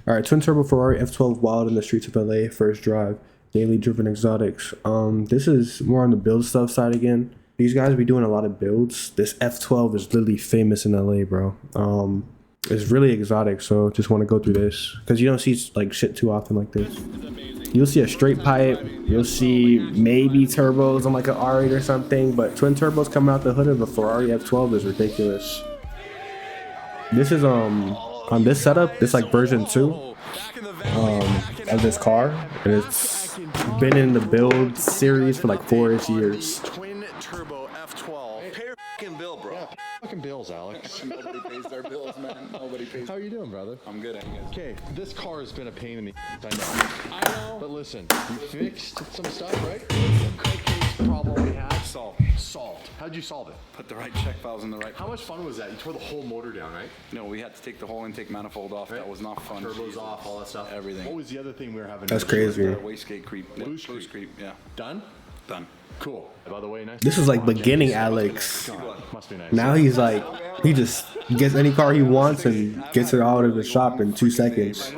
All right, twin turbo Ferrari F12 wild in the streets of LA, first drive, daily driven exotics. This is more on the build stuff side again. These guys be doing a lot of builds. This F12 is literally famous in LA, bro. It's really exotic, so just want to go through this because you don't see like shit too often like this. You'll see a straight pipe, you'll see maybe turbos on like an R8 or something, but twin turbos coming out the hood of a Ferrari F12 is ridiculous. This is on this setup, this like version 2 of this car, and it's been in the build series for like 4-ish years. Twin turbo F12. Pay your fucking bill, bro. Yeah, fucking bills, Alex. Nobody pays their bills, man. Nobody pays. How are you doing, brother? I'm good, I guess. Okay, this car has been a pain in the I know. But listen, you fixed some stuff, right? The crankcase problem we had. Solved. How'd you solve it? Put the right check valves in the right. How much fun was that? You tore the whole motor down, right? No, we had to take the whole intake manifold off. Right. That was not fun. Turbos off, all that stuff. Everything. What was the other thing we were having? That's crazy. Wastegate creep. Boost creep. Yeah. Done? Done. Cool. By the way, nice. This is like beginning Alex. Must be nice. Now he's like, he just gets any car he wants and gets it out of the shop in 2 seconds.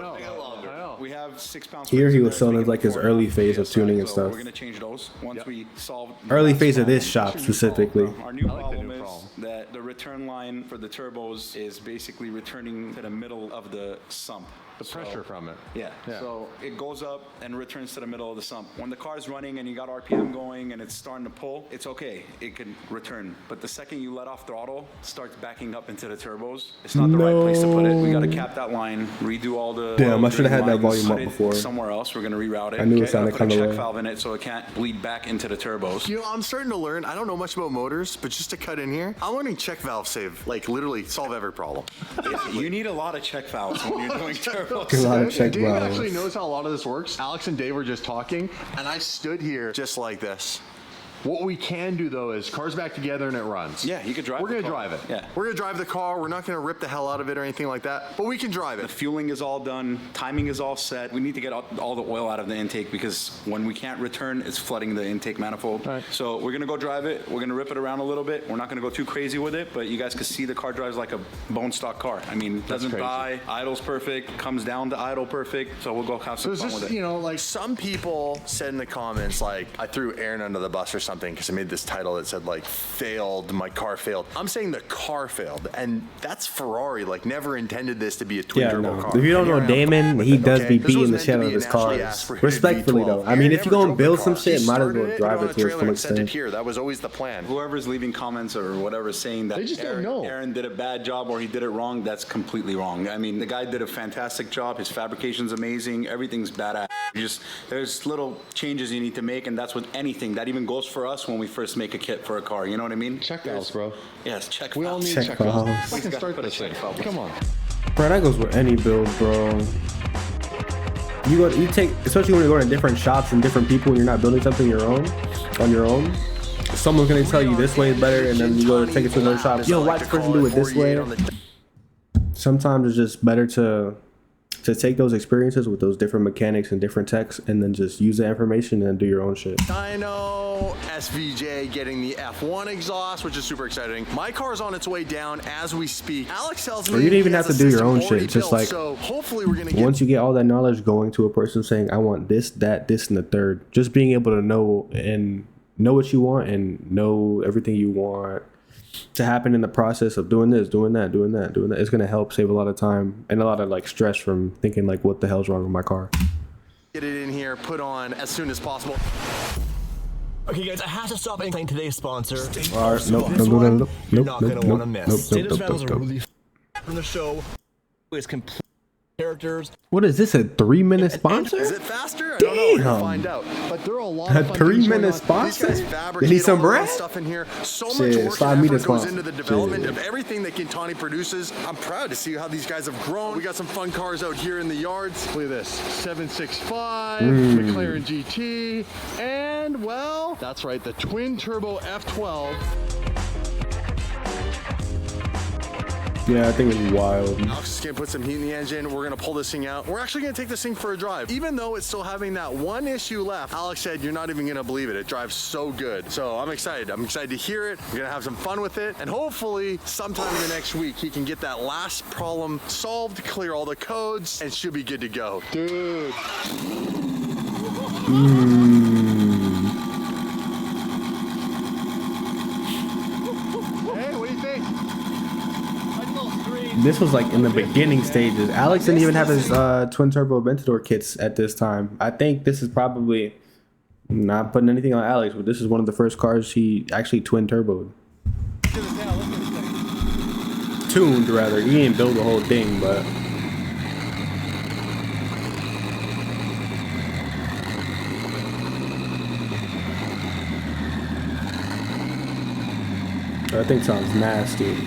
We have 6 pounds. Here he was showing us like his early phase of tuning and stuff. We're gonna change those once we solve. Early phase of this shop specifically. Our new problem is that the return line for the turbos is basically returning to the middle of the sump. The pressure from it. Yeah. So it goes up and returns to the middle of the sump. When the car's running and you got RPM going and it's starting to pull, it's okay. It can return. But the second you let off throttle, it starts backing up into the turbos. It's not the right place to put it. We got to cap that line, redo all the. Damn, I should have had that volume up before. Somewhere else, we're gonna reroute it. I knew it sounded kind of Put a low. check valve in it so it can't bleed back into the turbos. You know, I'm starting to learn. I don't know much about motors, but just to cut in here, I'm learning check valve save, like literally solve every problem. You need a lot of check valves when you're doing turbos. A lot of check Dave valves. actually knows how a lot of this works. Alex and Dave were just talking, And I stood here just like this. what we can do though is cars back together and it runs. Yeah, you could drive. We're the gonna car. drive it. Yeah. We're gonna drive the car. We're not gonna rip the hell out of it or anything like that, but we can drive The it. fueling is all done. Timing is all set. We need to get all the oil out of the intake because when we can't return, it's flooding the intake manifold. Right. So we're gonna go drive it. We're gonna rip it around a little bit. We're not gonna go too crazy with it, but you guys can see the car drives like a bone stock car. I mean, doesn't crazy. die, idles perfect, comes down to idle perfect. So we'll go have So some it's fun just, with it. you know, like Some people said in the comments, like, I threw Aaron under the bus or something because I made this title that said, like, failed, my car failed. I'm saying the car failed, and that's Ferrari, like, never intended this to be a twin Yeah, turbo no. car. If you don't And here know I am Damon, with he it, does okay? be This beating was the meant shit to out be of a his naturally cars. aspirated Respectfully V12. though. I Aaron mean, if never you're gonna drove the build car. some shit, He might as started well it, drive put it on a to its trailer full and sent it extent. here. That was always the plan. Whoever's leaving comments or whatever saying that They just don't Aaron, know. Aaron did a bad job or he did it wrong, that's completely wrong. I mean, the guy did a fantastic job. His fabrication's amazing. Everything's badass. There's little changes you need to make, and that's with anything. That even goes for us when we first make a kit for a car. You know what I mean? check valves, bro. Yes, check We all valves. need Check check valves. valves. I can Gotta start put a this thing. check valve. Come on. Bro, that goes with any build, bro. You take, especially when you're going to different shops and different people and you're not building something on your own. Someone's gonna tell you this way is better, and then you go to take it to another shop. Yo, why this person do it this way? Sometimes it's just better to take those experiences with those different mechanics and different techs, and then just use that information and do your own shit. Dyno, SVJ getting the F1 exhaust, which is super exciting. My car's on its way down as we speak. Alex tells me Or you don't even he have has to a do your system own already shit, just built, like, so hopefully we're gonna get Once you get all that knowledge, going to a person saying, I want this, that, this, and the third, just being able to know what you want and know everything you want to happen in the process of doing this, doing that, it's going to help save a lot of time and a lot of like stress from thinking like, what the hell's wrong with my car? get it in here, put on as soon as possible. Okay, guys, I have to stop and thank today's sponsor. All right, nope, This nope, one, nope, you're nope, not nope, gonna want to nope, miss. nope, Status nope, battles nope, are nope. really from the show. It's complete characters. What is this, a 3-minute sponsor? Is it faster? I don't know. We're gonna Damn. find out. But there are a lot A of fun things going 3-minute on. These sponsor? guys You fabricate need some all their own bread? stuff in here. So Shit, much work slide and me effort this goes one. into the development Shit. of everything that Gintani produces. I'm proud to see how these guys have grown. We got some fun cars out here in the yards. Look at this, 765, Hmm. McLaren GT, and well, that's right, the twin turbo F12. Yeah, I think it's wild. Alex is gonna put some heat in the engine. We're gonna pull this thing out. We're actually gonna take this thing for a drive. Even though it's still having that one issue left, Alex said, you're not even gonna believe it. It drives so good. So I'm excited. I'm excited to hear it. We're gonna have some fun with it. And hopefully sometime in the next week, he can get that last problem solved, clear all the codes, and should be good to go. Dude. Hey, what do you think? This was like in the beginning stages. Alex didn't even have his twin turbo Aventador kits at this time. I think this is probably, not putting anything on Alex, but this is one of the first cars he actually twin turboed. Tuned rather. He didn't build the whole thing, but that thing sounds nasty.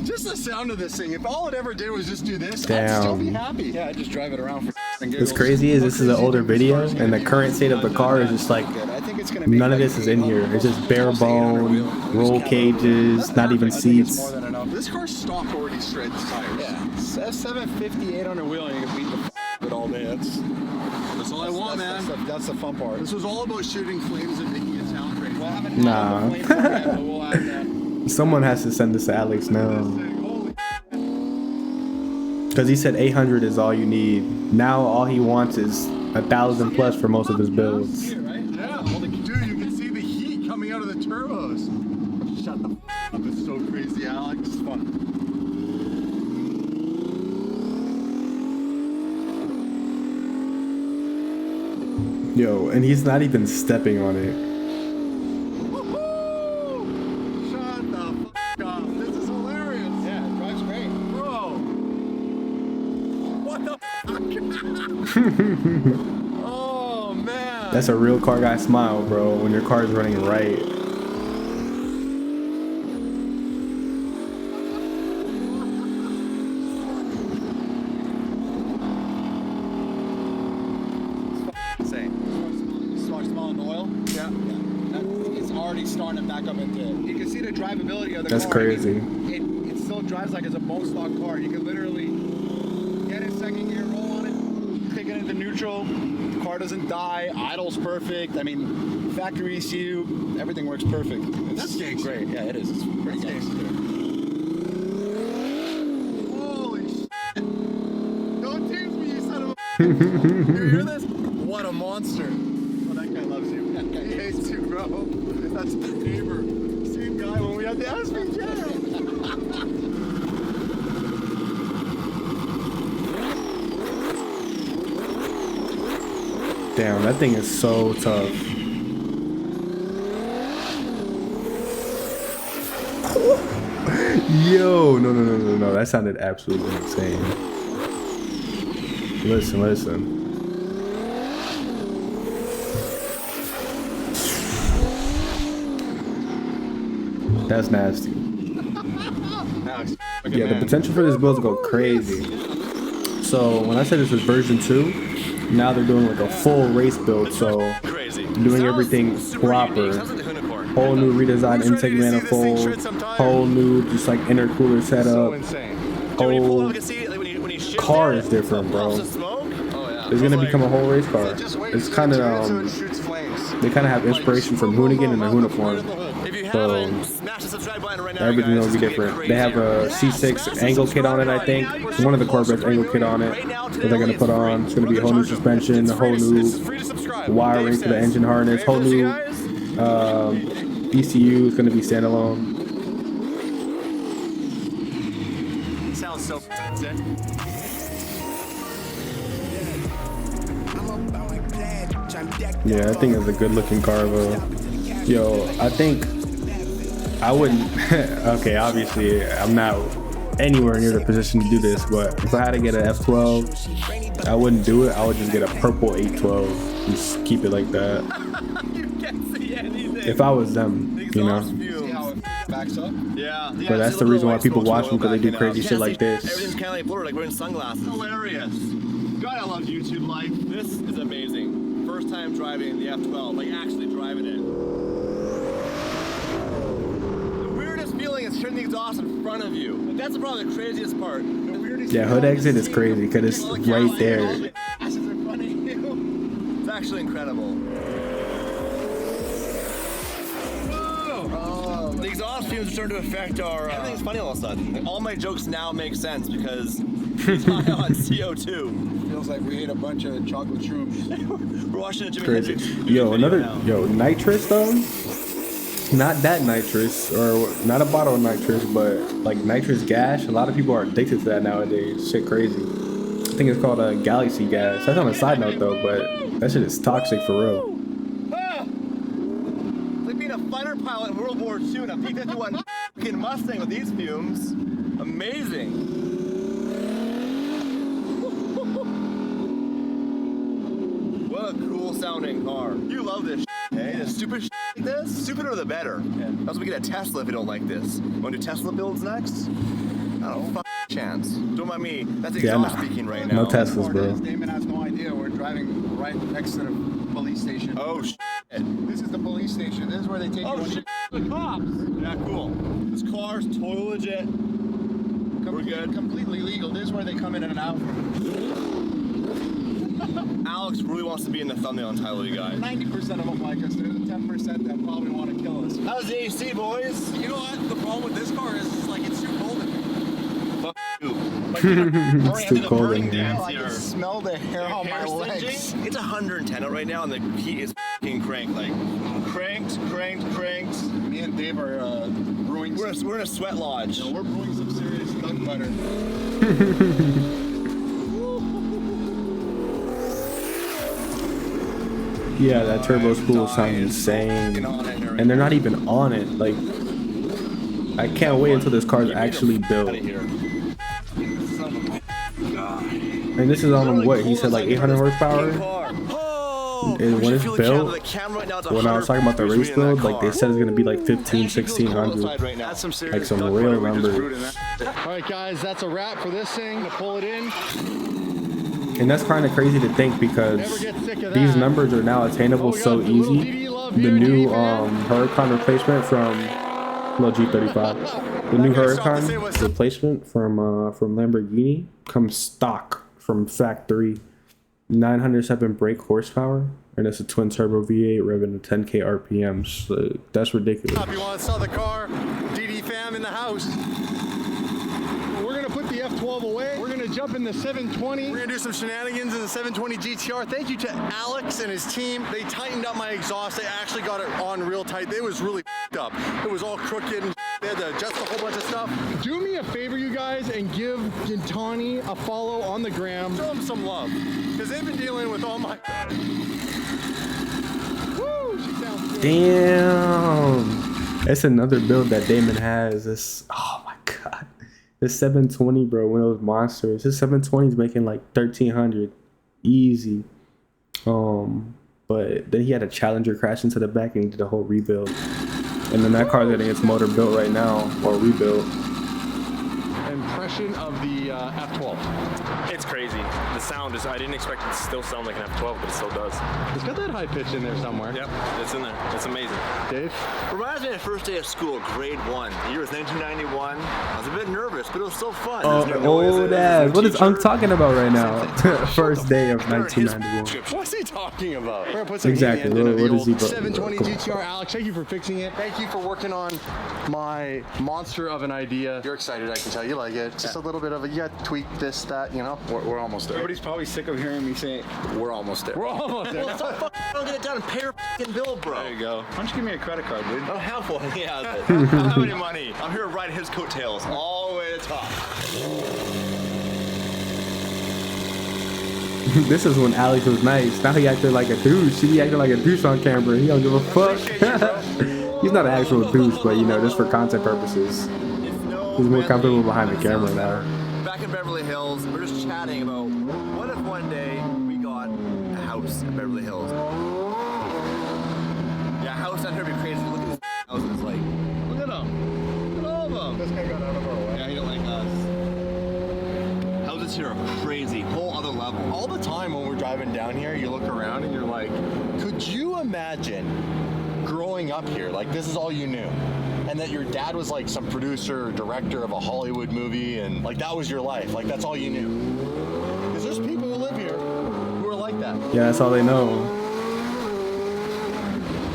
Just the sound of this thing. If all it ever did was just do this, Damn. I'd still be happy. Yeah, I just drive it around for and What's crazy is this is an older video, and the current state of the car is just like, I think it's gonna be none of this is in here. It's just bare bone, roll cages, not even seats. This car's stock already shreds tires. Yeah, 750, 800 wheel, and you can beat the with all day. That's all I want, man. That's the fun part. This was all about shooting flames and making it sound crazy. We'll have it Nah. on the flame part, but we'll have that. Someone has to send this to Alex now. Because he said 800 is all you need. Now all he wants is 1,000 plus for most of his builds. Yeah, dude, you can see the heat coming out of the turbos. Shut the f up, it's so crazy, Alex. It's fun. Yo, and he's not even stepping on it. Woohoo! Shut the f up. This is hilarious. Yeah, it drives great. Bro. What the f? Oh, man. That's a real car guy smile, bro, when your car is running right. Smelling oil. Yeah. It's already starting to back up into it. You can see the drivability of the That's car. crazy. I mean, it still drives like it's a bone stock car. You can literally get in second gear, roll on it, take it into neutral. The car doesn't die. Idle's perfect. I mean, factory ECU, everything works perfect. That's gangster. Great. Yeah, it is. It's pretty gangster. Holy shit. Don't tease me, you son of a. You hear this? What a monster. Oh, that guy loves you. That guy hates you, bro. That's the neighbor. Same guy when we had the SVJ. Damn, that thing is so tough. Yo, no. That sounded absolutely insane. Listen. That's nasty. Yeah, the potential for this build to go crazy. So when I said this was version 2, now they're doing like a full race build. So doing everything proper. Whole new redesigned intake manifold. Whole new just like intercooler setup. Whole car is different, bro. It's gonna become a whole race car. It's kind of they kind of have inspiration from Hoonigan and the Hooniform. So everything will be different. They have a C6 angle kit on it, I think. One of the Corvettes angle kit on it that they're gonna put on. It's gonna be a whole new suspension, a whole new wiring for the engine harness, whole new ECU is gonna be standalone. Sounds so sick. Yeah, I think it's a good looking car, though. Yo, I think I wouldn't. Okay, obviously, I'm not anywhere near the position to do this, but if I had to get an F12, I wouldn't do it. I would just get a purple 812 and just keep it like that. If I was them, you know. Backs up. Yeah. But that's the reason why people watch them, because they do crazy shit like this. Everything's kind of like blurred, like wearing sunglasses. Hilarious. God, I love YouTube life. This is amazing. First time driving the F12, like actually driving it. The weirdest feeling is turning the exhaust in front of you. Like, that's probably the craziest part. The weirdest Yeah, hood exit is crazy because it's right there. in front of you. It's actually incredible. The exhaust fumes are starting to affect our. Everything's funny all of a sudden. Like, all my jokes now make sense because he's high on CO2. Feels like we ate a bunch of chocolate shrooms. We're watching a Jimi Crazy. Hendrix Yo, video another now. nitrous though. Not that nitrous, or not a bottle of nitrous, but like nitrous gas. A lot of people are addicted to that nowadays. Shit, crazy. I think it's called a galaxy gas. That's on a side note though, but that shit is toxic for real. It's like being a fighter pilot in World War II in a P-51 fucking Mustang with these fumes. Amazing. What a cool sounding car. You love this shit, hey? The stupid shit like this? Stupider the better. That's why we get a Tesla if you don't like this. Want to do Tesla builds next? I don't know, chance. Don't mind me. That's exhaust speaking right now. No Teslas, bro. Damon has no idea. We're driving right next to the police station. Oh shit. This is the police station. This is where they take you. Oh shit. The cops. Yeah, cool. This car's totally legit. We're good. Completely legal. This is where they come in and out. Alex really wants to be in the thumbnail and title, you guys. 90% of them like us. There's a 10% that probably want to kill us. How's the AC, boys? You know what? The problem with this car is like it's too cold in here. Fuck you. It's too cold in here. I can smell the hair on my legs. It's 110 out right now, and the heat is fucking cranked. Like, cranked. Me and Dave are brewing. We're in a sweat lodge. We're brewing some serious duck butter. Yeah, that turbo spool sounds insane, and they're not even on it. Like, I can't wait until this car's actually built. And this is on what he said, like 800 horsepower. And when it's built, when I was talking about the race build, like they said it's gonna be like 1600, like some real numbers. All right, guys, that's a wrap for this thing. To pull it in. And that's kind of crazy to think because these numbers are now attainable so easy. The new Huracan replacement from G35, the new Huracan replacement from Lamborghini comes stock from factory, 907 brake horsepower, and it's a twin turbo V8 revving to 10k RPMs. So that's ridiculous. If you want to sell the car, DDE fam in the house. We're gonna put the F12 away. We're gonna jump in the 720. We're gonna do some shenanigans in the 720 GTR. Thank you to Alex and his team. They tightened up my exhaust. They actually got it on real tight. It was really up. It was all crooked and they had to adjust a whole bunch of stuff. Do me a favor, you guys, and give Gintani a follow on the gram. Show them some love, because they've been dealing with all my... Woo, she sounds good. Damn, that's another build that Damon has. This, oh my god. This 720, bro, one of those monsters. This 720 is making like 1300 easy. But then he had a Challenger crash into the back and he did a whole rebuild. And then that car's getting its motor built right now, or rebuilt. Impression of the F12. It's crazy. The sound is, I didn't expect it to still sound like an F12, but it still does. It's got that high pitch in there somewhere. Yep, it's in there. It's amazing. Dave? Reminds me of the first day of school, grade 1. The year was 1991. I was a bit nervous, but it was still fun. Oh, ass. What is Unc talking about right now? First day of 1991. What's he talking about? We're gonna put some Exactly. what What is he? 720 GTR. Alex, thank you for fixing it. Thank you for working on my monster of an idea. You're excited, I can tell. You like it. Just a little bit of a, you got to tweak this, that, you know? We're almost there. Everybody's probably sick of hearing me say, we're almost there. We're almost there. Well, so don't get it done and pay your fucking bill, bro. There you go. Why don't you give me a credit card, dude? I don't have one. Yeah, I don't have any money. I'm here to ride his coattails all the way to the top. This is when Alex was nice. Now he acted like a douche. He acting like a douche on camera. He don't give a fuck. He's not an actual douche, but you know, just for content purposes. He's more comfortable behind the camera now. Back in Beverly Hills, we're just chatting about what if one day we got a house in Beverly Hills. Yeah, a house out here would be crazy. Look at this house. It's like, look at them. This guy got out of our way. Yeah, he didn't like us. Houses here are crazy. Whole other level. All the time when we're driving down here, you look around and you're like, could you imagine growing up here? Like, this is all you knew. And that your dad was like some producer or director of a Hollywood movie, and like that was your life. Like, that's all you knew. Because there's people who live here who are like that. Yeah, that's all they know.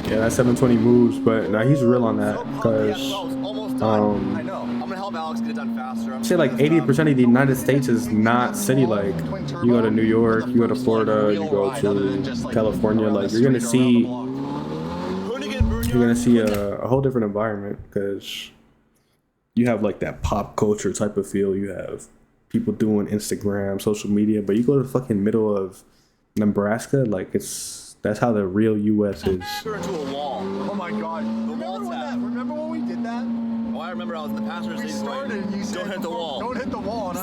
Yeah, that 720 moves, but now he's real on that because almost done. I know. I'm gonna help Alex get it done faster. I'd say like 80% of the United States is not city like. You go to New York, you go to Florida, you go to California, like you're gonna see a whole different environment because you have like that pop culture type of feel. You have people doing Instagram, social media, but you go to the fucking middle of Nebraska, like that's how the real US is. We're into a wall. Oh my god. The wall tap. Remember when we did that? Oh, I remember I was in the passenger seat. We started and you said, don't hit the wall. Don't hit the wall. And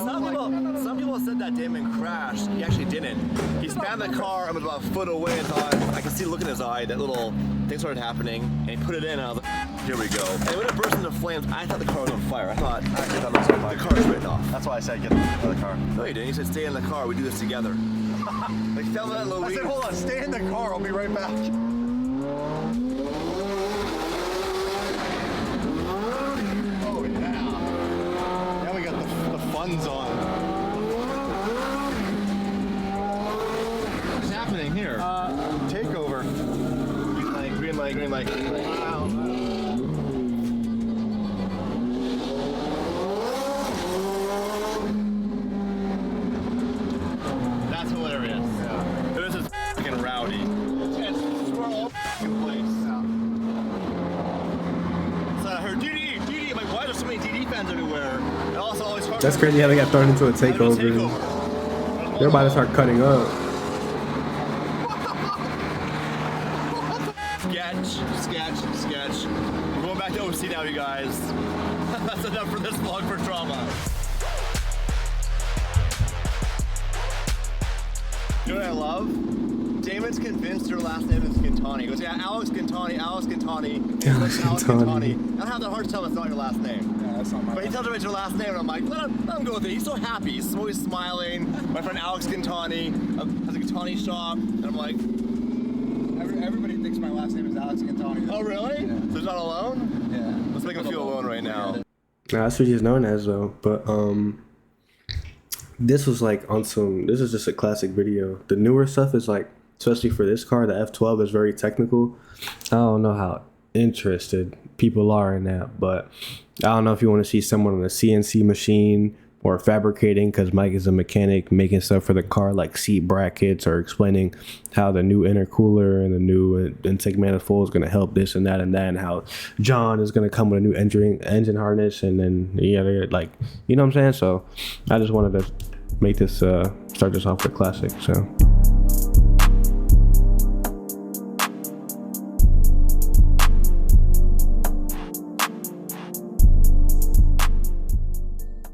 Some people said that Damon crashed. He actually didn't. He spanned the car. I was about a foot away and thought, I could see the look in his eye, that little thing started happening, and he put it in, and I was like, here we go. And when it burst into flames, I thought the car was on fire. I thought, actually, that was on fire. The car was written off. That's why I said get out of the car. No, you didn't. You said stay in the car. We do this together. Like, tell that Louis. I said, hold on, stay in the car. I'll be right back. Oh, yeah. Now we got the funds on. What's happening here? Takeover. Green light, green light, green light. Wow. That's hilarious. Yeah. This is fucking rowdy. It's we're all fucking place. Yeah. So I heard DDE. I'm like, why are there so many DDE fans everywhere? And also always That's crazy how they got thrown into a takeover. They're about to start cutting up. Sketch. We're going back to OC now, you guys. That's enough for this vlog for drama. You know what I love? Damon's convinced her last name is Gintani. He goes, yeah, Alex Gintani. Alex Gintani. I don't have the heart to tell him it's not your last name. Yeah, that's not my But he tells her it's her last name, and I'm like, let him go with it. He's so happy. He's always smiling. My friend Alex Gintani has a Gintani shop, and I'm like, Everybody thinks my last name is Alex Gintani. oh, really? Yeah. So he's not alone? Yeah. Let's make him feel alone right now. Nah, that's what he's known as though. But this was like on some. This is just a classic video. The newer stuff is like, especially for this car, the F12 is very technical. I don't know how interested people are in that, but I don't know if you want to see someone on a CNC machine or fabricating, because Mike is a mechanic making stuff for the car like seat brackets, or explaining how the new intercooler and the new intake manifold is going to help this and that, and how John is going to come with a new engine harness, and then like, you know what I'm saying? So I just wanted to make this start this off with classic. So